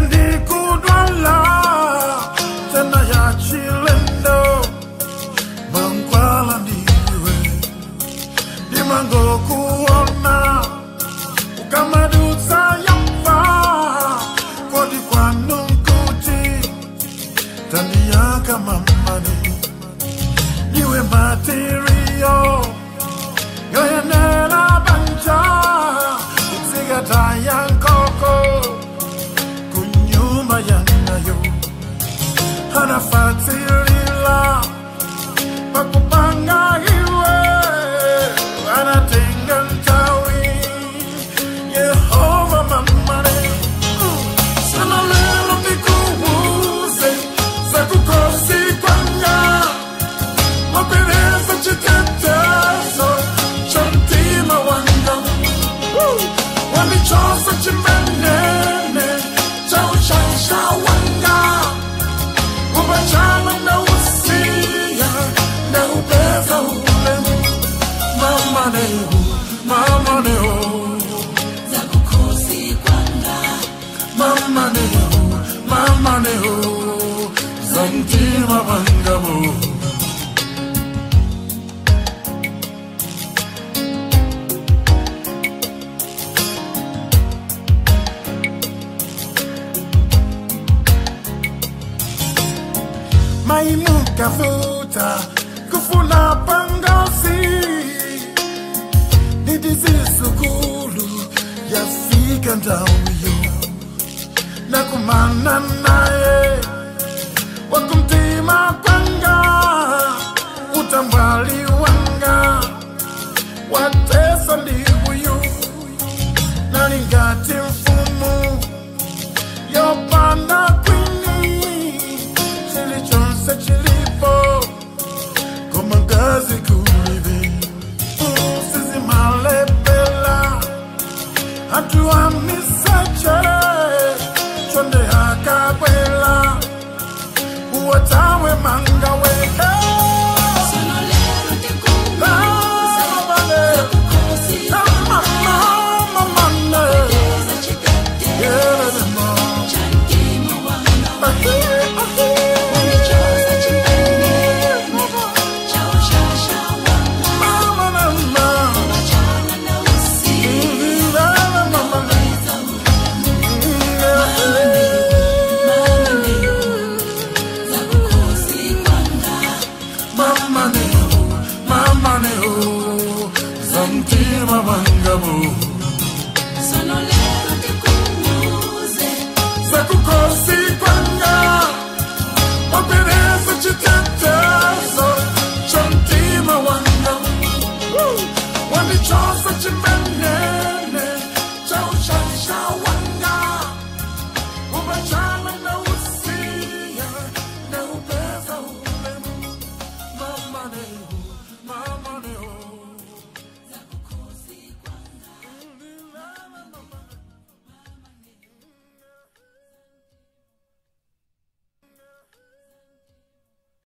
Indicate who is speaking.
Speaker 1: ndikudwala tena ya chilendo mankwala ndiwe dimango kuona ukamadutsa yamva kodi kwanu kuti tandiyaka mamani niwe material yoyenera banja itsigata yankoko kunyuma yanayo hanafatirila pakupanga iwe anatenga ntawi Yehova mamane sana lelo ndikubuze za kukosi kwanga mapereza chitetezo chantima wanga wamichosa chimenene chaushasha wanga ubachana na usia na upeza ulemu mama neho
Speaker 2: za kukosi kwanga
Speaker 1: mama neho za mtima wanga mo Maimuka futa kufuna pangosi Nidizi sukulu yafika ndawiyo na kumana naye wakumtima kwanga utambali wanga watesa ndibuyu nalingati mfumu yopanda chilipo como gazi kulivi sisi malepela hatua misache chonde hakabwela uwatawe mangawe Chau, chau, chau, wanga. Ubachana na